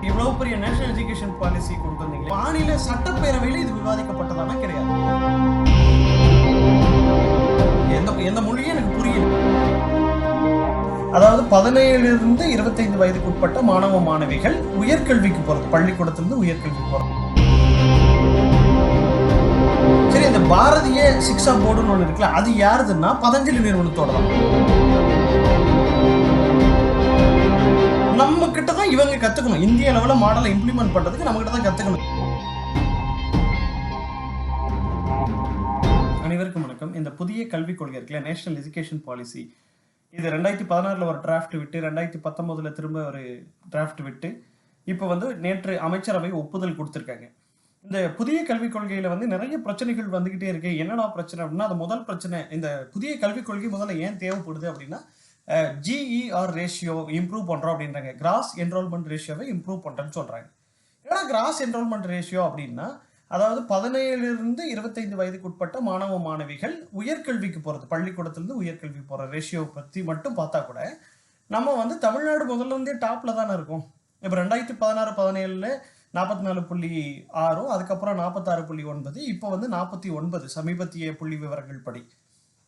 இவ்வளவு பெரிய national education policy கொண்டு வந்தீங்க, மாநில சட்டப்பேரவையில் இது விவாதிக்கப்பட்டதானா? கிடையாது. எந்த மொழியும் எனக்கு புரியல. அதாவது 17 to 25 வயதுக்கு உட்பட்ட மாணவ மாணவிகள் உயர்கல்விக்கு போறது, பள்ளிக்கூடத்திலிருந்து உயர்கல்விக்கு போறது. சரி, இந்த பாரதிய சிக்ஷா போர்டுன்னு ஒண்ணு இருக்குல்ல, அது யாருதுன்னா பதஞ்சலி நிறுவனத்தோட தான். நம்ம கிட்ட தான் இவங்க கத்துக்கணும். இந்திய அளவுல மாடலை இம்ப்ளிமெண்ட் பண்றதுக்கு நம்ம கிட்ட தான் கத்துக்கணும். அனைவருக்கும் வணக்கம். இந்த புதிய கல்விக் கொள்கை இருக்குல்ல, நேஷனல் எஜுகேஷன் பாலிசி, இது 2016 ஒரு டிராஃப்ட் விட்டு 2019 திரும்ப ஒரு டிராஃப்ட் விட்டு இப்போ நேற்று அமைச்சரவை ஒப்புதல் கொடுத்துருக்காங்க. இந்த புதிய கல்விக் கொள்கையில நிறைய பிரச்சனைகள் வந்துகிட்டே இருக்கு. என்னடா பிரச்சனை அப்படின்னா, அது முதல் பிரச்சனை, இந்த புதிய கல்விக் கொள்கை முதல்ல ஏன் தேவைப்படுது அப்படின்னா, GER ரேஷியோ இம்ப்ரூவ் பண்றோம் அப்படின்றாங்க. கிராஸ் என்ரோல்மெண்ட் ரேஷியோவை இம்ப்ரூவ் பண்றேன்னு சொல்றாங்க. ஏன்னா கிராஸ் என்ரோல்மெண்ட் ரேஷியோ அப்படின்னா, அதாவது 17 to 25 வயதுக்கு உட்பட்ட மாணவ மாணவிகள் உயர்கல்விக்கு போறது, பள்ளிக்கூடத்திலிருந்து உயர்கல்வி போற ரேஷியோ பத்தி மட்டும் பார்த்தா கூட நம்ம தமிழ்நாடு முதல்ல இருந்தே டாப்ல தானே இருக்கும். இப்போ 2016-17 44.6, அதுக்கப்புறம் 46.9, இப்போ 49 சமீபத்திய புள்ளி விவரங்கள் படி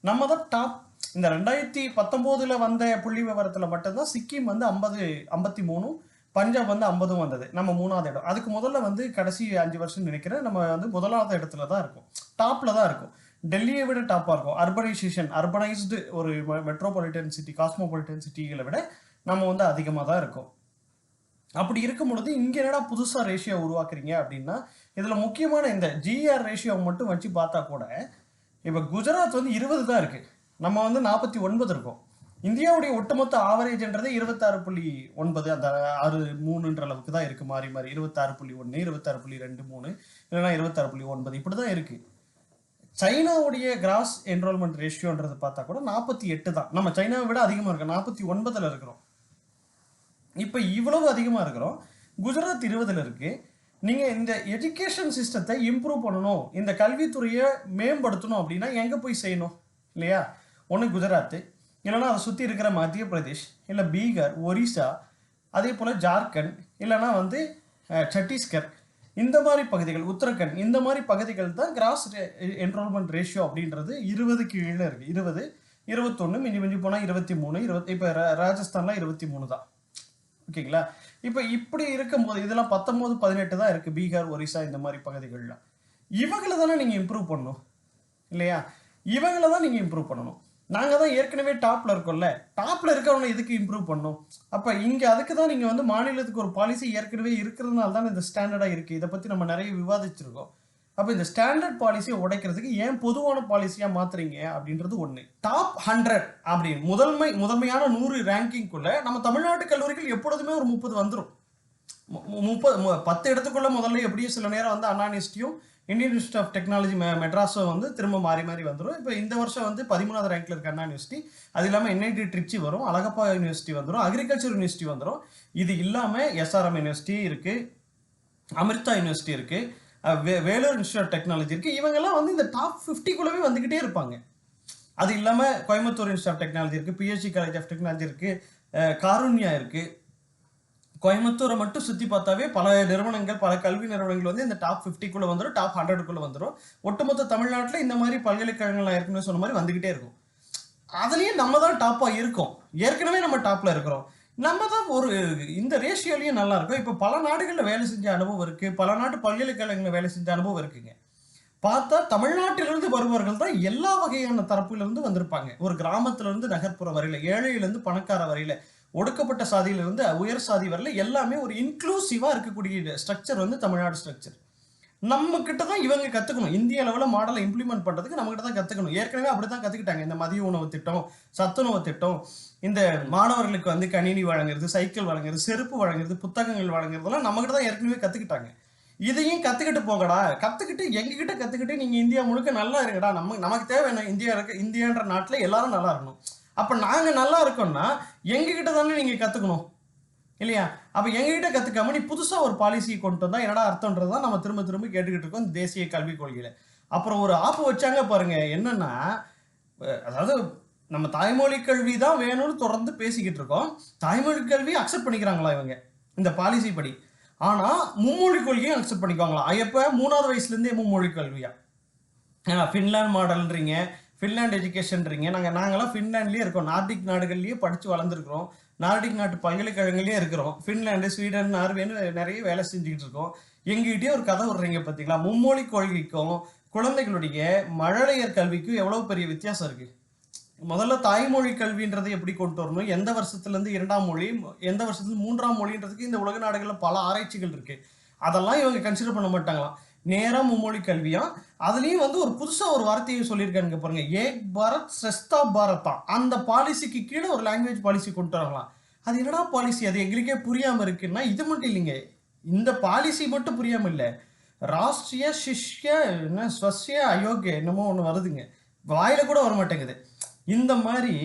நம்ம தான் டாப். இந்த 2019 வந்த புள்ளி விவரத்துல மட்டும்தான் சிக்கிம் 50, 53, பஞ்சாப் 50 வந்தது. நம்ம 3வது இடம். அதுக்கு முதல்ல கடைசி 5 வருஷம் நினைக்கிறேன் நம்ம முதலாவது இடத்துல தான் இருக்கும், டாப்ல தான் இருக்கும். டெல்லியை விட டாப்பா இருக்கும். அர்பனைசேஷன், அர்பனைஸ்டு ஒரு மெட்ரோபாலிட்டன் சிட்டி, காஸ்மோபாலிட்டன் சிட்டிகளை விட நம்ம அதிகமாக தான் இருக்கும். அப்படி இருக்கும் பொழுது இங்க என்னடா புதுசா ரேஷியோ உருவாக்குறீங்க அப்படின்னா, இதுல முக்கியமான இந்த GER ரேஷியோ மட்டும் வச்சு பார்த்தா கூட இப்ப குஜராத் 20 தான் இருக்கு, நம்ம 49 இருக்கோம். இந்தியாவுடைய ஒட்டுமொத்த ஆவரேஜ்ன்றது 26.9, அந்த 6.3 அளவுக்கு தான் இருக்கு. மாறி மாறி 26.1, 26.23, இல்லைன்னா 26.9 இப்படிதான் இருக்கு. சைனாவுடைய கிராஸ் என்ரோல்மெண்ட் ரேஷியோன்றது பார்த்தா கூட 48 தான். நம்ம சைனாவை விட அதிகமா இருக்கு, 49ல இருக்கிறோம். இப்ப இவ்வளவு அதிகமா இருக்கிறோம். குஜராத் 20ல இருக்கு. நீங்க இந்த எஜுகேஷன் சிஸ்டத்தை இம்ப்ரூவ் பண்ணணும், இந்த கல்வித்துறையை மேம்படுத்தணும் அப்படின்னா எங்க போய் செய்யணும் இல்லையா? ஒன்று குஜராத், இல்லைன்னா அதை சுற்றி இருக்கிற மத்திய பிரதேஷ், இல்லை பீகார், ஒரிசா, அதே போல் ஜார்க்கண்ட், இல்லைன்னா சத்தீஸ்கர், இந்த மாதிரி பகுதிகள், உத்தரகண்ட், இந்த மாதிரி பகுதிகள் தான் கிராஸ் என்ரோல்மெண்ட் ரேஷியோ அப்படின்றது 20 கீழே இருக்கு. 20, 21, மிஞ்சி மிஞ்சி போனால் 23, 20. இப்போ ராஜஸ்தான்ல 23 தான். ஓகேங்களா? இப்போ இப்படி இருக்கும்போது இதெல்லாம் 19, 18 தான் இருக்கு, பீகார், ஒரிசா, இந்த மாதிரி பகுதிகள்லாம். இவங்களை தானே நீங்க இம்ப்ரூவ் பண்ணணும் இல்லையா? இவங்களை தான் நீங்க இம்ப்ரூவ் பண்ணணும். நாங்க தான் ஏற்கனவே டாப்ல இருக்கோம்ல, டாப்ல இருக்கவங்க எதுக்கு இம்ப்ரூவ் பண்ணணும்? அப்ப இங்க அதுக்கு தான் நீங்க மாநிலத்துக்கு ஒரு பாலிசி ஏற்கனவே இருக்கிறதுனால தான் இந்த ஸ்டாண்டர்டா இருக்கு. இதை பத்தி நம்ம நிறைய விவாதிச்சிருக்கோம். அப்ப இந்த ஸ்டாண்டர்ட் பாலிசியை உடைக்கிறதுக்கு ஏன் பொதுவான பாலிசியா மாத்துறீங்க அப்படின்றது ஒண்ணு. டாப் 100 அப்படி முதன்மையான 100 ரேங்கிங்குள்ள நம்ம தமிழ்நாட்டு கல்லூரிகள் எப்பொழுதுமே ஒரு 30 வந்துடும். 10 இடத்துக்குள்ள முதல்ல எப்படியும் சில நேரம் அண்ணா யூனிவர்சிட்டியும் இந்தியன் இன்ஸ்டியூட் ஆஃப் டெக்னாலஜி மெட்ராஸும் திரும்ப மாறி மாறி வந்துடும். இப்போ இந்த வருஷம் 13வது ரேங்க்ல இருக்க அண்ணா யூனிவர்சிட்டி, அது இல்லாமல் NIT ட்ரிச்சி வரும், அழகப்பா யூனிவர்சிட்டி வந்துடும், அக்ரிகல்ச்சர் யூனிவர்சிட்டி வந்துடும். இது இல்லாமல் SRM யூனிவர்சிட்டி இருக்கு, அமிர்தா யூனிவர்சிட்டி இருக்கு, வேலூர் இன்ஸ்டியூட் ஆஃப் டெக்னாலஜி இருக்கு. இவங்கெல்லாம் இந்த டாப் 50குள்ளவே வந்துகிட்டே இருப்பாங்க. அது இல்லாமல் கோயம்புத்தூர் இன்ஸ்டியூட் ஆஃப் டெக்னாலஜி இருக்கு, PHC காலேஜ் ஆஃப் டெக்னாலஜி இருக்கு, காருண்யா இருக்கு. கோயம்புத்தூரை மட்டும் சுற்றி பார்த்தாவே பல நிறுவனங்கள், பல கல்வி நிறுவனங்கள் இந்த டாப் 50குள்ள வந்துடும், டாப் 100குள்ள வந்துடும். ஒட்டுமொத்த தமிழ்நாட்டில் இந்த மாதிரி பல்கலைக்கழகங்கள் ஏற்கனவே சொன்ன மாதிரி வந்துகிட்டே இருக்கும். அதுலயும் நம்ம தான் டாப்பா இருக்கோம். ஏற்கனவே நம்ம டாப்ல இருக்கிறோம். நம்ம தான் ஒரு இந்த ரேஷியோலயும் நல்லா இருக்கும். இப்போ பல நாடுகளில் வேலை செஞ்ச அனுபவம் இருக்கு, பல நாட்டு பல்கலைக்கழகங்களில் வேலை செஞ்ச அனுபவம் இருக்குங்க. பார்த்தா தமிழ்நாட்டிலிருந்து வருபவர்கள் தான் எல்லா வகையான தரப்பிலிருந்து வந்திருப்பாங்க. ஒரு கிராமத்திலிருந்து நகர்ப்புற வரையில, ஏழையிலிருந்து பணக்கார வரையில, ஒடுக்கப்பட்ட சாதியிலிருந்து உயர் சாதி வரையில எல்லாமே ஒரு இன்க்ளூசிவா இருக்கக்கூடிய ஸ்ட்ரக்சர் தமிழ்நாடு ஸ்ட்ரக்சர். நம்ம கிட்ட தான் இவங்க கத்துக்கணும். இந்திய அளவுல மாடலை இம்ப்ளிமெண்ட் பண்றதுக்கு நம்ம கிட்ட தான் கத்துக்கணும். ஏற்கனவே அப்படித்தான் கத்துக்கிட்டாங்க. இந்த மதிய உணவு திட்டம், சத்துணவு திட்டம், இந்த மாணவர்களுக்கு கணினி வழங்குறது, சைக்கிள் வழங்குறது, செருப்பு வழங்குறது, புத்தகங்கள் வழங்குறதெல்லாம் நம்ம கிட்ட தான் ஏற்கனவே கத்துக்கிட்டாங்க. இதையும் கத்துக்கிட்டு போகடா, கத்துக்கிட்டு எங்ககிட்ட கத்துக்கிட்டு நீங்க இந்தியா முழுக்க நல்லா இருங்கடா. நமக்கு தேவை என்ன? இந்தியான்ற நாட்டுல எல்லாரும் நல்லா இருக்கணும். அப்ப நாங்க நல்லா இருக்கோம்னா எங்ககிட்ட தானே நீங்க கத்துக்கணும் இல்லையா? அப்ப எங்ககிட்ட கத்துக்காம நீ புதுசா ஒரு பாலிசி கொண்டு வந்தா என்னடா அர்த்தம்ன்றதான் நம்ம திரும்ப திரும்ப கேட்டுக்கிட்டு இருக்கோம் இந்த தேசிய கல்விக் கொள்கையில. அப்புறம் ஒரு ஆப்பு வச்சாங்க பாருங்க, என்னன்னா, அதாவது நம்ம தாய்மொழி கல்வி தான் வேணும்னு தொடர்ந்து பேசிக்கிட்டு இருக்கோம். தாய்மொழி கல்வி அக்செப்ட் பண்ணிக்கிறாங்களா இவங்க இந்த பாலிசி படி? ஆனா மும்மொழி கொள்கையும் அக்செப்ட் பண்ணிக்குவாங்களாம். எப்ப 3வது வயசுல இருந்தே மும்மொழி கல்வியா. Finland மாடல்ன்றீங்க, Finland எஜுகேஷன்றீங்க. நாங்கெல்லாம் ஃபின்லாண்ட்லயே இருக்கோம். நார்டிக் நாடுகள்லயே படிச்சு வளர்ந்துருக்கிறோம். நார்டிக் நாட்டு பல்கலைக்கழகங்கள்லயே இருக்கிறோம். ஃபின்லாந்து, ஸ்வீடன், நார்வேன்னு நிறைய வேலை செஞ்சுக்கிட்டு இருக்கோம். எங்ககிட்டயே ஒரு கதை விடுறீங்க பார்த்தீங்களா? மும்மொழி கொள்கைக்கும் குழந்தைகளுடைய மழலையர் கல்விக்கும் எவ்வளவு பெரிய வித்தியாசம் இருக்கு. முதல்ல தாய்மொழி கல்வின்றதை எப்படி கொண்டு வரணும், எந்த வருஷத்துல இருந்து 2ஆம் மொழி, எந்த வருஷத்துல 3ஆம் மொழின்றதுக்கு இந்த உலக நாடுகள்ல பல ஆராய்ச்சிகள் இருக்கு. அதெல்லாம் இவங்க கன்சிடர் பண்ண மாட்டாங்களாம். நேரா மும்மொழி கல்வியா. அதுலயும் வந்து ஒரு புதுசா ஒரு வார்த்தையை சொல்லியிருக்காங்க பாருங்க, ஏக் பாரத் ஸ்ரேஷ்டா பாரதா. அந்த பாலிசிக்கு கீழே ஒரு லாங்குவேஜ் பாலிசி கொண்டு வரலாம். அது என்னடா பாலிசி, அது எங்களுக்கே புரியாம இருக்குன்னா இது மட்டும் இல்லைங்க, இந்த பாலிசி மட்டும் புரியாம இல்ல, ராஷ்டிரிய சிஷ்ய ஸ்வசிய அயோக்கிய என்னமோ ஒண்ணு வருதுங்க, வாயில கூட வர மாட்டேங்குது. இந்த மாதிரி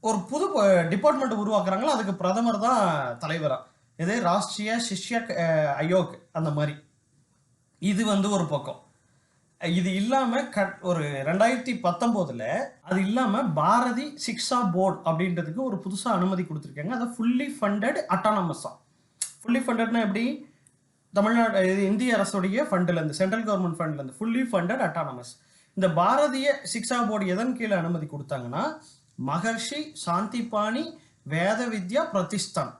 ஒரு புது டிபார்ட்மெண்ட் உருவாக்குறாங்களோ அதுக்கு பிரதமர் தான் தலைவரா. இது ராஷ்டிரிய சிஷ்ய அயோக் அந்த மாதிரி. இது வந்து ஒரு பக்கம். இது இல்லாம ஒரு 2019ல அது இல்லாம பாரதி சிக்ஷா போர்டு அப்படின்றதுக்கு ஒரு புதுசா அனுமதி கொடுத்துருக்காங்க. அதை ஃபுல்லி ஃபண்டட் அட்டானமஸா. ஃபுல்லி ஃபண்டட்னா எப்படி, தமிழ்நாடு இந்திய அரசுடைய ஃபண்டில் இருந்து, சென்ட்ரல் கவர்மெண்ட் ஃபண்ட்ல இருந்து ஃபுல்லி ஃபண்டட் அட்டானமஸ். இந்த பாரதிய சிக்ஷா போர்டு எதன் கீழே அனுமதி கொடுத்தாங்கன்னா, மகர்ஷி சாந்திபாணி வேத வித்யா பிரதிஷ்டான்,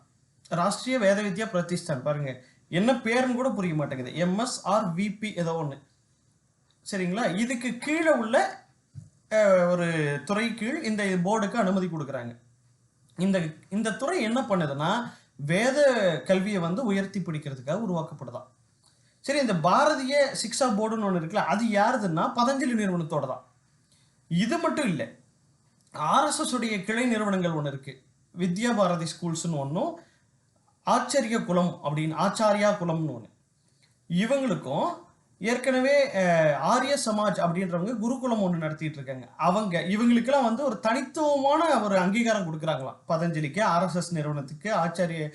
ராஷ்டிரிய வேத வித்யா பிரதிஷ்டான். பாருங்க என்ன பேருன்னு கூட புரிய மாட்டேங்குது, MSRVP ஏதோ ஒன்று, சரிங்களா? இதுக்கு கீழே உள்ள ஒரு துறை கீழ் இந்த போர்டுக்கு அனுமதி கொடுக்குறாங்க. இந்த துறை என்ன பண்ணுதுன்னா, வேத கல்வியை வந்து உயர்த்தி பிடிக்கிறதுக்காக உருவாக்கப்படுதான். சரி, இந்த பாரதிய சிக்ஷா போர்டுன்னு ஒன்று இருக்குல்ல, அது யாருதுன்னா பதஞ்சலி நிறுவனத்தோட தான். இது மட்டும் இல்லை, RSS உடைய கிளை நிறுவனங்கள் ஒன்று இருக்கு, வித்யா பாரதி ஸ்கூல்ஸ்னு ஒன்றும், ஆச்சரிய குலம் அப்படின்னு ஆச்சாரியா குலம்னு ஒன்று. இவங்களுக்கும் ஏற்கனவே ஆரிய சமாஜ் அப்படின்றவங்க குருகுலம் ஒன்று நடத்திட்டு இருக்காங்க. இவங்களுக்கெல்லாம் வந்து ஒரு தனித்துவமான ஒரு அங்கீகாரம் கொடுக்குறாங்களாம். பதஞ்சலிக்கு, RSS நிறுவனத்துக்கு, ஆச்சாரிய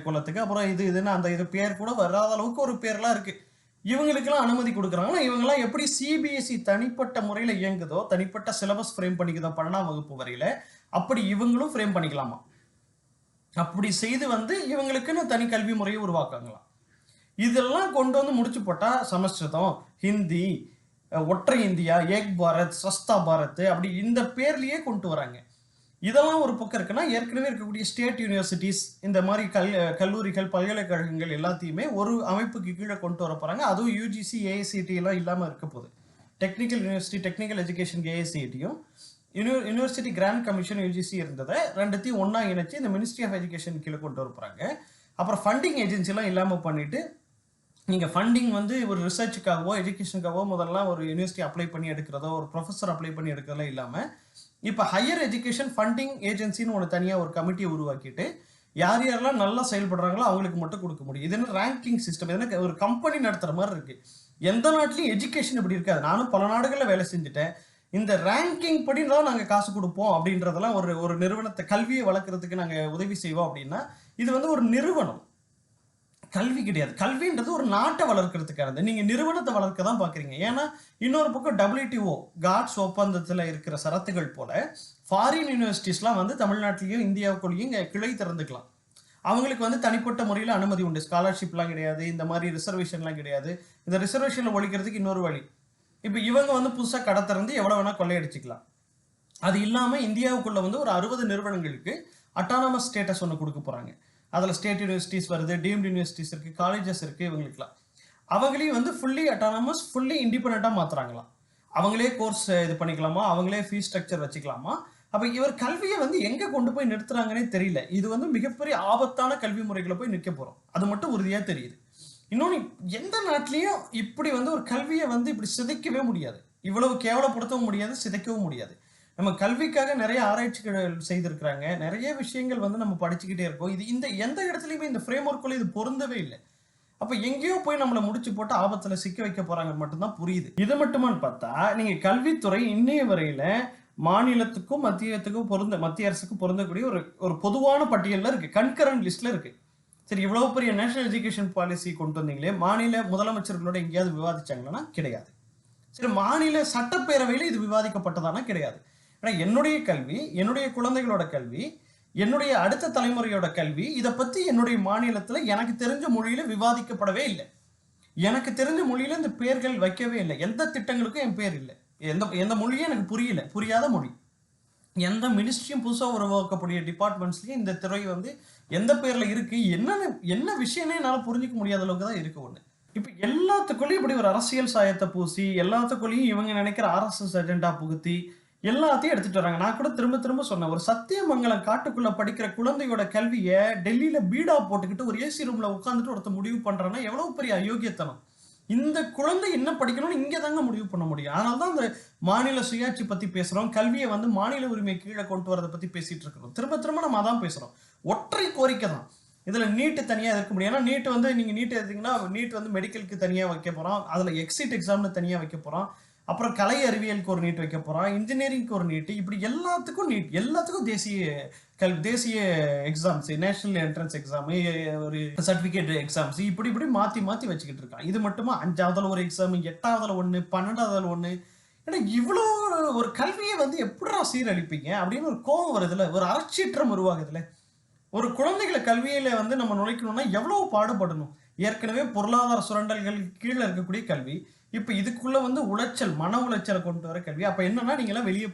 குலத்துக்கு, அப்புறம் இதுன்னு அந்த இது பேர் கூட வராத அளவுக்கு ஒரு பேர்லாம் இருக்கு. இவங்களுக்கெல்லாம் அனுமதி கொடுக்குறாங்கன்னா, இவங்கெல்லாம் எப்படி CBSE தனிப்பட்ட முறையில் இயங்குதோ, தனிப்பட்ட சிலபஸ் ஃப்ரேம் பண்ணிக்குதோ 12ஆம் வகுப்பு வரையில, அப்படி இவங்களும் ஃப்ரேம் பண்ணிக்கலாமா. அப்படி செய்து வந்து இவங்களுக்குன்னு தனி கல்வி முறையை உருவாக்குறாங்களாம். இதெல்லாம் கொண்டு வந்து முடிச்சு போட்டா சமஸ்கிருதம், ஹிந்தி, ஒற்றை இந்தியா, ஏக் பாரத், ஸ்ரஸ்தா பாரத் அப்படி இந்த பேர்லயே கொண்டு வராங்க. இதெல்லாம் ஒரு பக்கம் இருக்குன்னா, ஏற்கனவே இருக்கக்கூடிய ஸ்டேட் யூனிவர்சிட்டிஸ், இந்த மாதிரி கல்லூரிகள், பல்கலைக்கழகங்கள் எல்லாத்தையுமே ஒரு அமைப்புக்கு கீழே கொண்டு வர போறாங்க. அதுவும் UGC AICTE எல்லாம் இல்லாம இருக்க போகுது. டெக்னிக்கல் யூனிவர்சிட்டி, டெக்னிக்கல் எஜுகேஷன் AICTEயும், யூனிவர்சிட்டி கிராண்ட் கமிஷன் UGC இருந்ததை ரெண்டுத்தையும் ஒன்னா இணைச்சு இந்த மினிஸ்ட்ரி ஆஃப் எஜுகேஷன் கீழே கொண்டு வர போறாங்க. அப்புறம் ஃபண்டிங் ஏஜென்சி எல்லாம் இல்லாம பண்ணிட்டு, நீங்க ஃபண்டிங் வந்து ஒரு ரிசர்ச்சுக்காகவோ எஜுகேஷனுக்காகவோ முதல்ல ஒரு யூனிவர்சிட்டி அப்ளை பண்ணி எடுக்கிறதோ, ஒரு ப்ரொஃபஸர் அப்ளை பண்ணி எடுக்கிறதோ இல்லாம, இப்போ ஹையர் எஜுகேஷன் ஃபண்டிங் ஏஜென்சின்னு ஒன்று தனியாக ஒரு கமிட்டியை உருவாக்கிட்டு, யார் யாரெல்லாம் நல்லா செயல்படுறாங்களோ அவங்களுக்கு மட்டும் கொடுக்க முடியும். இது என்ன ரேங்கிங் சிஸ்டம், இது ஒரு கம்பெனி நடத்துகிற மாதிரி இருக்கு. எந்த நாட்டிலையும் எஜுகேஷன் இப்படி இருக்காது. நானும் பல நாடுகளில் வேலை செஞ்சுட்டேன். இந்த ரேங்கிங் படி தான் நாங்கள் காசு கொடுப்போம் அப்படின்றதெல்லாம் ஒரு நிறுவனத்தை, கல்வியை வளர்க்குறதுக்கு நாங்கள் உதவி செய்வோம் அப்படின்னா, இது வந்து ஒரு நிறுவனம், கல்வி கிடையாது. கல்வின்றது ஒரு நாட்டை வளர்க்கறதுக்கானது. நீங்க நிறுவனத்தை வளர்க்க தான் பாக்குறீங்க. ஏன்னா இன்னொரு பக்கம் WTO காட்ஸ் ஒப்பந்தத்துல இருக்கிற சரத்துகள் போல ஃபாரின் யூனிவர்சிட்டிஸ்லாம் வந்து தமிழ்நாட்டிலையும் இந்தியாவுக்குள்ளேயும் கிளை திறந்துக்கலாம். அவங்களுக்கு வந்து தனிப்பட்ட முறையில் அனுமதி உண்டு. ஸ்காலர்ஷிப்லாம் கிடையாது, இந்த மாதிரி ரிசர்வேஷன்லாம் கிடையாது. இந்த ரிசர்வேஷன்ல ஒழிக்கிறதுக்கு இன்னொரு வழி, இப்போ இவங்க வந்து புதுசாக கடை திறந்து எவ்வளோ வேணா கொள்ளையடிச்சிக்கலாம். அது இல்லாமல் இந்தியாவுக்குள்ள வந்து ஒரு 60 நிறுவனங்களுக்கு அட்டானமஸ் ஸ்டேட்டஸ் ஒன்று கொடுக்க போறாங்க. அதில் ஸ்டேட் யூனிவர்சிட்டிஸ் வருது, டீம்டு யூனிவர்சிட்டிஸ் இருக்குது, காலேஜஸ் இருக்குது. இவங்களுக்குலாம் அவங்களையும் வந்து ஃபுல்லி அட்டானமஸ், ஃபுல்லி இண்டிபெண்ட்டாக மாற்றுறாங்களாம். அவங்களே கோர்ஸ் இது பண்ணிக்கலாமா, அவங்களே ஃபீஸ் ஸ்ட்ரக்சர் வச்சுக்கலாமா. அப்போ இவர் கல்வியை வந்து எங்கே கொண்டு போய் நிறுத்துறாங்கன்னே தெரியல. இது வந்து மிகப்பெரிய ஆபத்தான கல்வி முறைகளை போய் நிற்க போகிறோம், அது மட்டும் உறுதியாக தெரியுது. இன்னொன்று, எந்த நாட்டிலையும் இப்படி வந்து ஒரு கல்வியை வந்து இப்படி சிதைக்கவே முடியாது, இவ்வளவு கேவலப்படுத்தவும் முடியாது, சிதைக்கவும் முடியாது. நம்ம கல்விக்காக நிறைய ஆராய்ச்சிகள் செய்திருக்கிறாங்க, நிறைய விஷயங்கள் வந்து நம்ம படிச்சுக்கிட்டே இருக்கோம். இது இந்த எந்த இடத்துலையுமே இந்த ஃப்ரேம் ஒர்க்குள்ள இது பொருந்தவே இல்லை. அப்ப எங்கேயோ போய் நம்மளை முடிச்சு போட்டு ஆபத்துல சிக்க வைக்க போறாங்க மட்டும்தான் புரியுது. இது மட்டுமான்னு பார்த்தா, நீங்க கல்வித்துறை இன்னைய வரையில மாநிலத்துக்கும் மத்திய அரசுக்கும் பொருந்தக்கூடிய ஒரு பொதுவான பட்டியலில் இருக்கு, கன்கரண்ட் லிஸ்ட்ல இருக்கு. சரி, இவ்வளவு பெரிய நேஷனல் எஜுகேஷன் பாலிசி கொண்டு வந்தீங்களே, மாநில முதலமைச்சர்களோட எங்கேயாவது விவாதிச்சாங்கன்னா கிடையாது. சரி, மாநில சட்டப்பேரவையில இது விவாதிக்கப்பட்டதானா கிடையாது. ஏன்னா என்னுடைய கல்வி, என்னுடைய குழந்தைகளோட கல்வி என்னுடைய அடுத்த தலைமுறையோட கல்வி இதை பத்தி என்னுடைய மாநிலத்துல எனக்கு தெரிஞ்ச மொழியில விவாதிக்கப்படவே இல்லை. எனக்கு தெரிஞ்ச மொழியில இந்த பெயர்கள் வைக்கவே இல்லை. எந்த திட்டங்களுக்கும் என் பேர் இல்லை. எந்த எந்த மொழியும் எனக்கு புரியல, புரியாத மொழி. எந்த மினிஸ்ட்ரியும் புதுசாக உருவாக்கக்கூடிய டிபார்ட்மெண்ட்ஸ்லயும் இந்த துறை வந்து எந்த பேர்ல இருக்கு, என்ன விஷயம்னே என்னால் புரிஞ்சிக்க முடியாத அளவுக்கு தான் இருக்கு ஒண்ணு. இப்ப எல்லாத்துக்குள்ளயும் இப்படி ஒரு அரசியல் சாயத்தை பூசி, எல்லாத்துக்குள்ளேயும் இவங்க நினைக்கிற RSS அஜெண்டா புகுத்தி எல்லாத்தையும் எடுத்துட்டு வராங்க. நான் கூட திரும்ப திரும்ப சொன்னேன், ஒரு சத்தியமங்கலம் காட்டுக்குள்ள படிக்கிற குழந்தையோட கல்வியை டெல்லியில பீடா போட்டுக்கிட்டு ஒரு ஏசி ரூம்ல உட்காந்துட்டு ஒருத்தர் முடிவு பண்றான்னா எவ்வளவு பெரிய அயோக்கியத்தனம். இந்த குழந்தை என்ன படிக்கணும்னு இங்கே தாங்க முடிவு பண்ண முடியும். அதனால தான் அந்த மாநில சுயாட்சி பத்தி பேசுறோம், கல்வியை வந்து மாநில உரிமை கீழே கொண்டு வரதை பத்தி பேசிட்டு இருக்கிறோம். திரும்ப திரும்ப நம்ம அதான் பேசுறோம். ஒற்றை கோரிக்கை தான். இதுல நீட்டு தனியா இருக்க முடியும். ஏன்னா நீட் வந்து நீங்க நீட் எடுத்தீங்கன்னா நீட் வந்து மெடிக்கலுக்கு தனியா வைக்க போறோம், அதுல எக்ஸிட் எக்ஸாம்னு தனியா வைக்க போறோம், அப்புறம் கலை அறிவியலுக்கு ஒரு நீட் வைக்க போறோம், இன்ஜினியரிங்க்கு ஒரு நீட், இப்படி எல்லாத்துக்கும் நீட், எல்லாத்துக்கும் தேசிய எக்ஸாம்ஸ், நேஷனல் என்ட்ரன்ஸ் எக்ஸாம், ஒரு சர்டிபிகேட் எக்ஸாம்ஸ், இப்படி இப்படி மாத்தி மாத்தி வச்சுக்கிட்டு இருக்கான். இது மட்டுமா 5ஆவதுல ஒரு எக்ஸாம், 8ஆவதுல ஒண்ணு, 12ஆவதுல ஒண்ணு. ஏன்னா இவ்வளோ ஒரு கல்வியை வந்து எப்படிடா சீரழிப்பீங்க அப்படின்னு ஒரு கோபம் வருதுல, ஒரு அறச்சீற்றம் உருவாகுதுல. ஒரு குழந்தைகளை கல்வியில வந்து நம்ம நுழைக்கணும்னா எவ்வளவு பாடுபடணும். ஏற்கனவே பொருளாதார சுரண்டல்கள் கீழே இருக்கக்கூடிய கல்வி, இப்ப இதுக்குள்ள வந்து உளைச்சல், மன உளைச்சலை கொண்டு வர கல்வி. அப்ப என்னன்னா நீங்க எல்லாம் வெளியே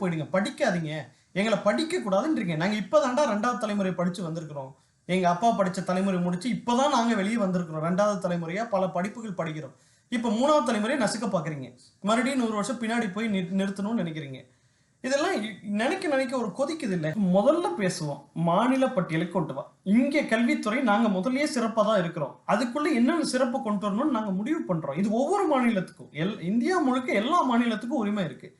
போயிடுங்க, படிக்காதீங்க, எங்களை படிக்க கூடாதுன்றீங்க. நாங்க இப்பதான்டா 2வது தலைமுறை படிச்சு வந்திருக்கிறோம். எங்க அப்பா படிச்ச தலைமுறை முடிச்சு இப்பதான் நாங்க வெளியே வந்திருக்கிறோம். 2வது தலைமுறையா பல படிப்புகள் படிக்கிறோம். இப்ப 3வது தலைமுறையை நசுக்க பாக்குறீங்க. மறுபடியும் 100 வருஷம் பின்னாடி போய் நிறுத்தணும்னு நினைக்கிறீங்க. இதெல்லாம் நினைக்க ஒரு கொதிக்குது இல்ல. முதல்ல பேசுவோம், மாநில பட்டியலுக்கு கொண்டு வா. இங்க கல்வித்துறை நாங்க முதல்லயே சிறப்பா தான் இருக்கிறோம், அதுக்குள்ள என்னென்ன சிறப்பு கொண்டு வரணும்னு நாங்க முடிவு பண்றோம். இது ஒவ்வொரு மாநிலத்துக்கும், இந்தியா முழுக்க எல்லா மாநிலத்துக்கும் உரிமை இருக்கு.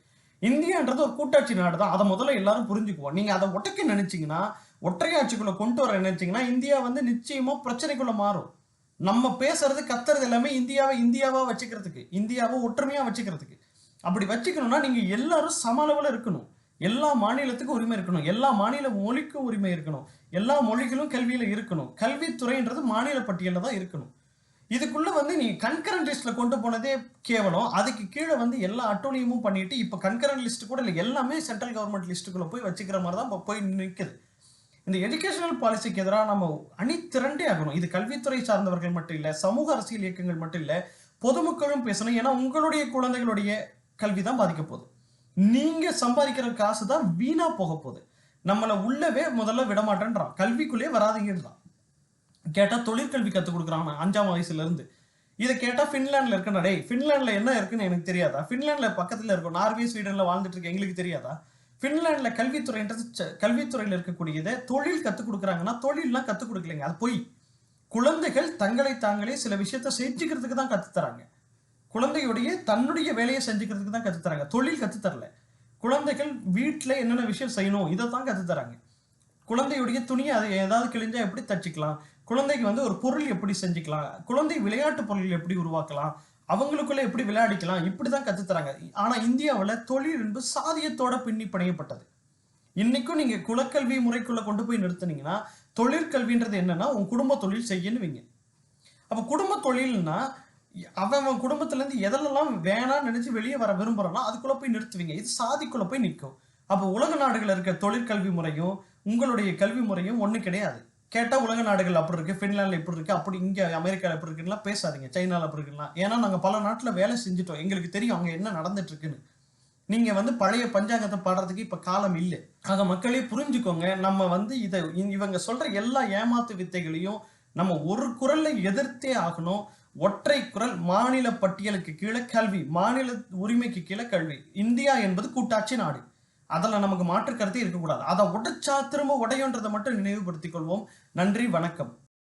இந்தியான்றது ஒரு கூட்டாட்சி நாடு தான், அதை முதல்ல எல்லாரும் புரிஞ்சுக்குவோம். நீங்க அதை ஒட்டைக்க நினைச்சீங்கன்னா, ஒற்றையாட்சிக்குள்ள கொண்டு வர நினைச்சீங்கன்னா இந்தியா வந்து நிச்சயமா பிரச்சனைக்குள்ள மாறும். நம்ம பேசுறது கத்துறது எல்லாமே இந்தியாவா வச்சுக்கிறதுக்கு, இந்தியாவை ஒற்றுமையா வச்சுக்கிறதுக்கு. அப்படி வச்சுக்கணும்னா நீங்க எல்லாரும் சம அளவுல இருக்கணும். எல்லா மாநிலத்துக்கும் உரிமை இருக்கணும், எல்லா மாநில மொழிக்கும் உரிமை இருக்கணும், எல்லா மொழிகளும் கல்வியில இருக்கணும். கல்வித்துறைன்றது மாநில பட்டியலில் தான் இருக்கணும். இதுக்குள்ள வந்து நீ கன்கரண்ட் லிஸ்ட்ல கொண்டு போனதே கேவலம். அதுக்கு கீழே வந்து எல்லா அட்டூழியமும் பண்ணிட்டு இப்ப கன்கரண்ட் லிஸ்ட் கூட இல்லை, எல்லாமே சென்ட்ரல் கவர்மெண்ட் லிஸ்ட்டுக்குள்ள போய் வச்சுக்கிற மாதிரி தான் போய் நிற்குது. இந்த எஜுகேஷனல் பாலிசிக்கு எதிராக நம்ம அணி திரண்டே ஆகணும். இது கல்வித்துறை சார்ந்தவர்கள் மட்டும் இல்ல, சமூக அரசியல் இயக்கங்கள் மட்டும் இல்ல, பொதுமக்களும் பேசணும். ஏன்னா உங்களுடைய குழந்தைகளுடைய கல்வி தான் பாதிக்க போகுது. நீங்க சம்பாதிக்கிற காசு தான் வீணா போக போகுது. நம்மள உள்ளவே முதல்ல விடமாட்டேன்றான், கல்விக்குள்ளே வராதிங்கன்றான். கேட்டா தொழிற்கல்வி கத்துக் கொடுக்குறான் 5ஆம் வயசுல இருந்து. இதை கேட்டா பின்லாண்ட்ல இருக்குன்னா, டேய் பின்லாண்ட்ல என்ன இருக்குன்னு எனக்கு தெரியாதா? பின்லாண்ட்ல பக்கத்துல இருக்கும், நார்வே ஸ்வீடன்ல வாழ்ந்துட்டு இருக்க எங்களுக்கு தெரியாதா? பின்லாண்ட்ல கல்வித்துறையில இருக்கக்கூடியதை தொழில் கத்துக் கொடுக்குறாங்கன்னா, தொழில்லாம் கத்துக் கொடுக்கலைங்க, அது போய் குழந்தைகள் தங்களை தாங்களே சில விஷயத்த செஞ்சுக்கிறதுக்கு தான் கத்துத்தராங்க. குழந்தையுடைய தன்னுடைய வேலையை செஞ்சுக்கிறதுக்கு தான் கத்துத்தராங்க, தொழில் கத்துத்தரல. குழந்தைகள் வீட்டுல என்னென்ன விஷயம் செய்யணும் இதை தான் கத்துத்தராங்க. குழந்தையுடைய துணியை அதை ஏதாவது கிழிஞ்சா எப்படி தச்சுக்கலாம், குழந்தைக்கு வந்து ஒரு பொருள் எப்படி செஞ்சுக்கலாம், குழந்தை விளையாட்டு பொருள் எப்படி உருவாக்கலாம், அவங்களுக்குள்ள எப்படி விளையாடிக்கலாம், இப்படிதான் கத்துத்தராங்க. ஆனா இந்தியாவில் தொழில் என்பது சாதியத்தோட பின்னி பிணையப்பட்டது. இன்னைக்கும் நீங்க குலக்கல்வி முறைக்குள்ள கொண்டு போய் நிறுத்தினீங்கன்னா, தொழிற்கல்வின்றது என்னன்னா உன் குடும்ப தொழில் செய்யணுவீங்க. அப்ப குடும்ப தொழில்னா அவன் குடும்பத்துல இருந்து எதெல்லாம் வேணாம்னு நினைச்சு வெளியே வர விரும்புறான்னா அதுக்குள்ள போய் நிறுத்துவீங்க. இது சாதிக்குள்ள போய் நிற்கும். அப்போ உலக நாடுகள் இருக்க தொழிற்கல்வி முறையும் உங்களுடைய கல்வி முறையும் ஒண்ணு கிடையாது. கேட்டா உலக நாடுகள் அப்படி இருக்கு, பின்லாண்ட்ல இப்படி இருக்கு, அப்படி இங்க அமெரிக்கால எப்படி இருக்குன்னா பேசாதீங்க, சைனால அப்படி இருக்குன்னா. ஏன்னா நாங்க பல நாட்டுல வேலை செஞ்சுட்டோம், எங்களுக்கு தெரியும் அங்க என்ன நடந்துட்டு இருக்குன்னு. நீங்க வந்து பழைய பஞ்சாங்கத்தை பாடுறதுக்கு இப்ப காலம் இல்லை. ஆக மக்களே புரிஞ்சுக்கோங்க, நம்ம வந்து இவங்க சொல்ற எல்லா ஏமாத்து வித்தைகளையும் நம்ம ஒரு குரல்ல எதிர்த்தே ஆகணும். ஒற்றை குரல், மாநில பட்டியலுக்கு கீழே கல்வி, மாநில உரிமைக்கு கீழே கல்வி. இந்தியா என்பது கூட்டாட்சி நாடு, அதில் நமக்கு மாற்று கருத்தே இருக்கக்கூடாது. அதை உடைச்சா திரும்ப உடையோன்றதை மட்டும் நினைவுபடுத்திக் கொள்வோம். நன்றி, வணக்கம்.